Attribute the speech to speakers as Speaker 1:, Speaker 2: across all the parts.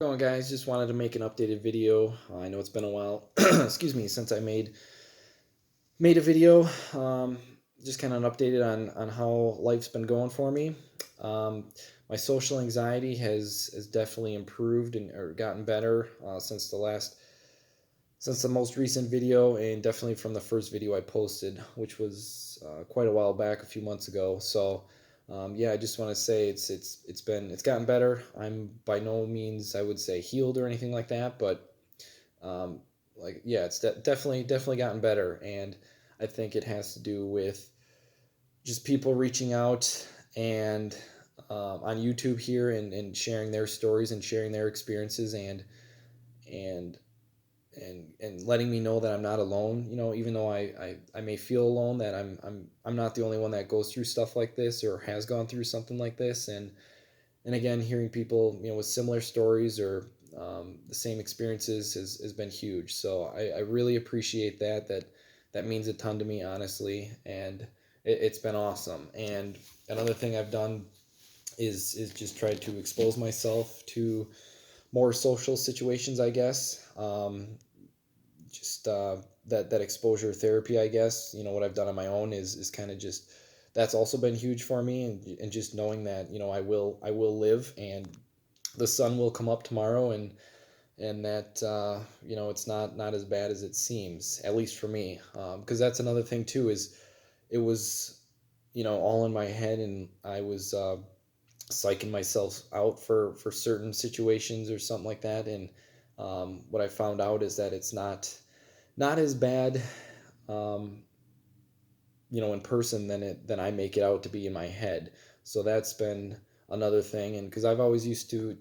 Speaker 1: Going, guys, just wanted to make an updated video. I know it's been a while excuse me, since I made a video. Just kind of an updated on how life's been going for me. um, my social anxiety has definitely improved and or gotten better since the most recent video, and definitely from the first video I posted, which was quite a while back, a few months ago. So yeah, I just want to say it's gotten better. I'm by no means, I would say, healed or anything like that, but um, like, yeah, it's definitely gotten better. And I think it has to do with just people reaching out and on YouTube here, and sharing their stories and sharing their experiences, and and letting me know that I'm not alone. Even though I may feel alone, that I'm not the only one that goes through stuff like this or has gone through something like this. And again, hearing people, with similar stories or the same experiences has been huge. So I really appreciate that means a ton to me, honestly. And it's been awesome. And another thing I've done is just try to expose myself to more social situations, I guess. Just that exposure therapy, I guess. What I've done on my own is kind of just, that's also been huge for me. And just knowing that, I will live, and the sun will come up tomorrow, and that it's not as bad as it seems, at least for me. Because that's another thing too, is it was all in my head, and I was psyching myself out for certain situations or something like that. And what I found out is that it's not as bad, um, in person than I make it out to be in my head. So that's been another thing. And because I've always used to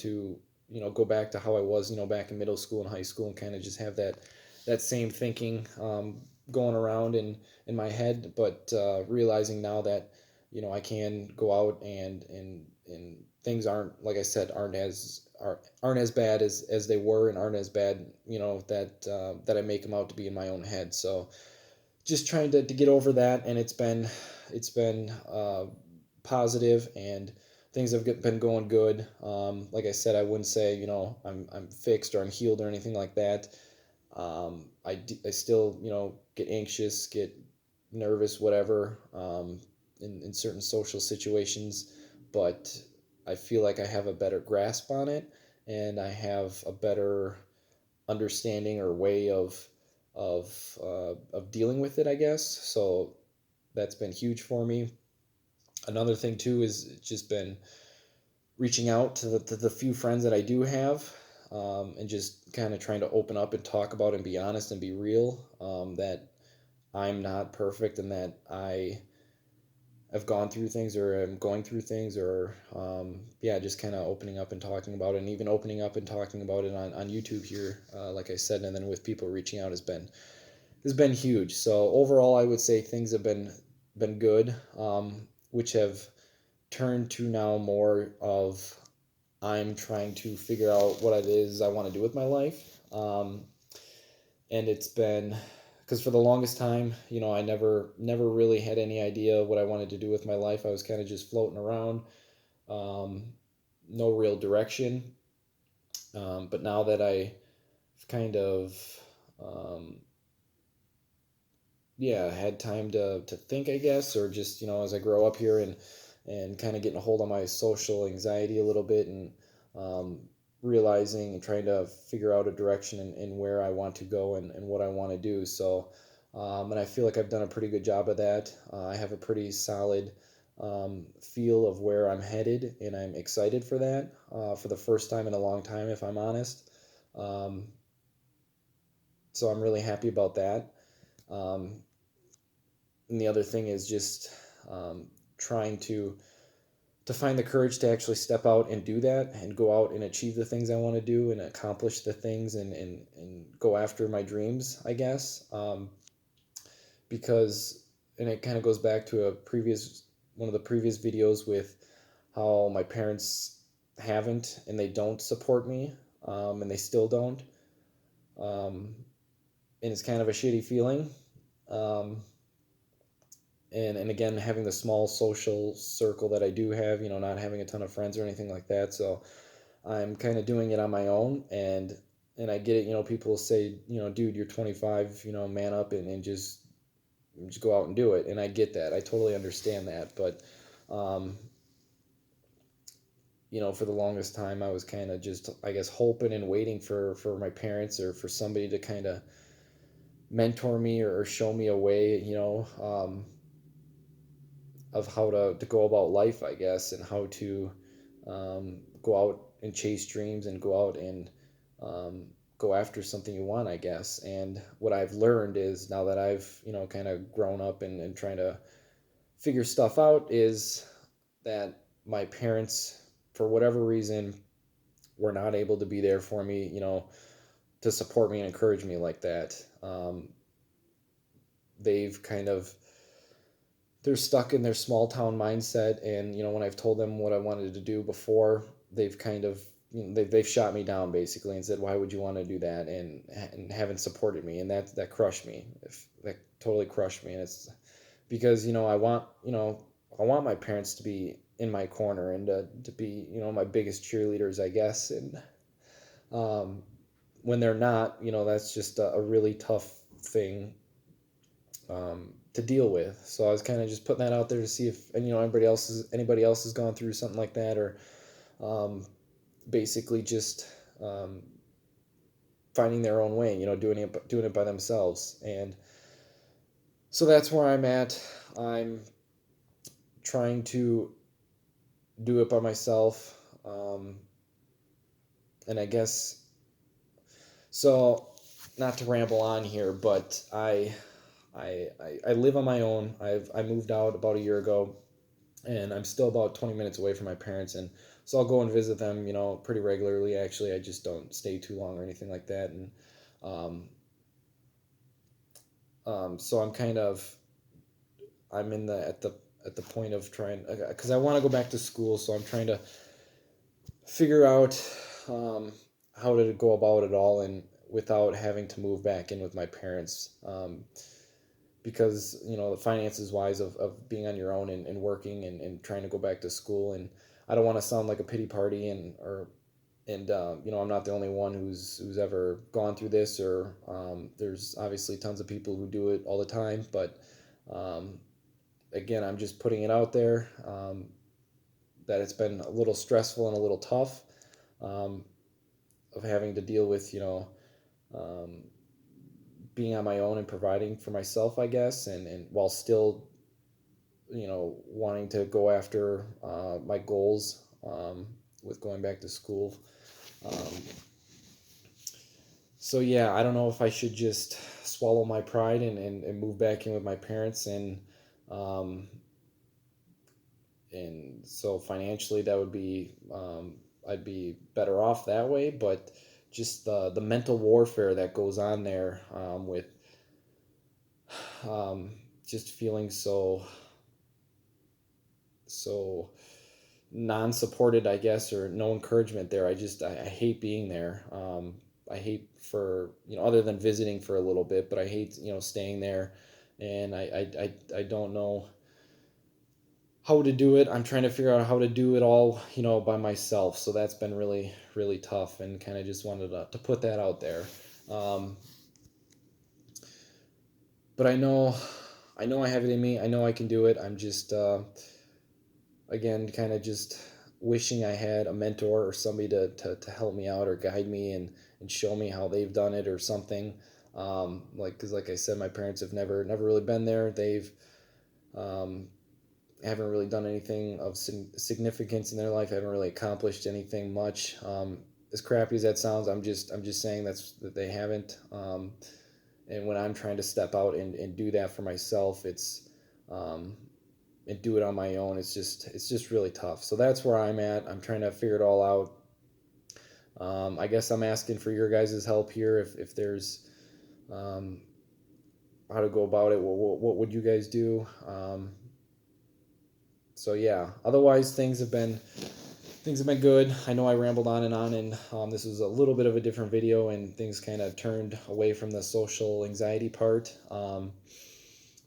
Speaker 1: go back to how I was, back in middle school and high school, and kind of just have that same thinking going around in my head. But realizing now that I can go out, and things aren't, like I said, aren't as bad as they were, and aren't as bad, that I make them out to be in my own head. So just trying to get over that. And it's been positive, and things have been going good. Like I said, I wouldn't say I'm fixed or I'm healed or anything like that. I still get anxious, get nervous, whatever, in certain social situations, but I feel like I have a better grasp on it, and I have a better understanding or way of dealing with it, I guess. So that's been huge for me. Another thing too is just been reaching out to the few friends that I do have, and just kind of trying to open up and talk about and be honest and be real, that I'm not perfect, and that I have gone through things, or am going through things, or yeah, just kind of opening up and talking about it, and even opening up and talking about it on YouTube here, like I said. And then with people reaching out has been huge. So overall, I would say things have been good, which have turned to now more of, I'm trying to figure out what it is I want to do with my life. And it's been, because for the longest time, I never really had any idea what I wanted to do with my life. I was kind of just floating around, um, no real direction. But now that I've kind of, um, yeah, had time to think, I guess, or just as I grow up here, and kind of getting a hold on my social anxiety a little bit, and um, realizing and trying to figure out a direction in where I want to go, and what I want to do. So and I feel like I've done a pretty good job of that. I have a pretty solid feel of where I'm headed, and I'm excited for that, for the first time in a long time, if I'm honest. um, so I'm really happy about that. um, and the other thing is just um, trying to find the courage to actually step out and do that, and go out and achieve the things I want to do, and accomplish the things, and go after my dreams, I guess. Because, and it kind of goes back to one of the previous videos, with how my parents haven't, and they don't support me, and they still don't. Um, and it's kind of a shitty feeling. Um, and again, having the small social circle that I do have, not having a ton of friends or anything like that. So I'm kind of doing it on my own, and I get it. People say, dude, you're 25, man up and just go out and do it. And I get that. I totally understand that. But, um, for the longest time, I was kind of just, I guess, hoping and waiting for my parents or for somebody to kind of mentor me or show me a way, of how to go about life, I guess, and how to go out and chase dreams and go out and um, go after something you want, I guess. And what I've learned is now that I've, kind of grown up and trying to figure stuff out is that my parents, for whatever reason, were not able to be there for me, to support me and encourage me like that. They've kind of they're stuck in their small town mindset, and when I've told them what I wanted to do before, they've kind of they've shot me down basically and said, why would you want to do that, and haven't supported me, and that crushed me. If that totally crushed me. And it's because I want my parents to be in my corner and to be my biggest cheerleaders, I guess. And um, when they're not, that's just a really tough thing to deal with. So I was kind of just putting that out there to see if, and anybody else has gone through something like that, or um, basically just um, finding their own way, doing it by themselves. And so that's where I'm at. I'm trying to do it by myself, and I guess so. Not to ramble on here, but I live on my own. I moved out about a year ago, and I'm still about 20 minutes away from my parents, and so I'll go and visit them, pretty regularly. Actually, I just don't stay too long or anything like that. And um, so I'm in the at the point of trying, because I want to go back to school, so I'm trying to figure out how to go about it all and without having to move back in with my parents. Because the finances wise of being on your own and working and trying to go back to school, and I don't want to sound like a pity party, and I'm not the only one who's ever gone through this, or there's obviously tons of people who do it all the time. But um, again, I'm just putting it out there, that it's been a little stressful and a little tough, um, of having to deal with um, being on my own and providing for myself, I guess, and while still wanting to go after my goals, with going back to school. Um, so yeah, I don't know if I should just swallow my pride and move back in with my parents, um, and so financially that would be, I'd be better off that way. But just the mental warfare that goes on there, with um, just feeling so non-supported, I guess, or no encouragement there. I hate being there. I hate for other than visiting for a little bit, but I hate staying there, and I don't know how to do it. I'm trying to figure out how to do it all by myself. So that's been really really tough, and kind of just wanted to put that out there. Um, but I know I have it in me. I know I can do it. I'm just again kind of just wishing I had a mentor or somebody to help me out or guide me and show me how they've done it or something. Because like I said, my parents have never really been there. They've um, haven't really done anything of significance in their life. Haven't really accomplished anything much. As crappy as that sounds, I'm just saying that they haven't. And when I'm trying to step out and do that for myself, um, and do it on my own, it's just really tough. So that's where I'm at. I'm trying to figure it all out. I guess I'm asking for your guys' help here, if there's um, how to go about it. What would you guys do? So yeah. Otherwise, things have been good. I know I rambled on and on, and this was a little bit of a different video, and things kind of turned away from the social anxiety part.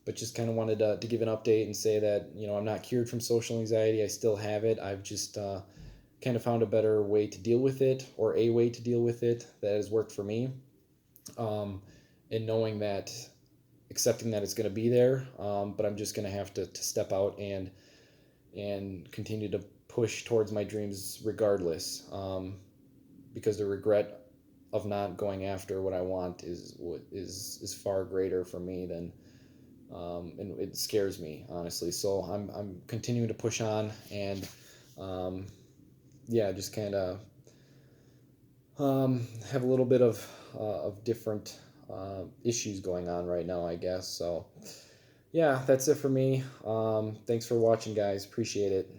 Speaker 1: But just kind of wanted to give an update and say that I'm not cured from social anxiety. I still have it. I've just kind of found a better way to deal with it, or a way to deal with it that has worked for me. Um, and knowing that, accepting that it's going to be there, but I'm just going to have to step out and continue to push towards my dreams regardless. Because the regret of not going after what I want is far greater for me than, and it scares me honestly. So I'm continuing to push on, and um, yeah, just kind of have a little bit of different issues going on right now, I guess. So yeah, that's it for me. Thanks for watching, guys. Appreciate it.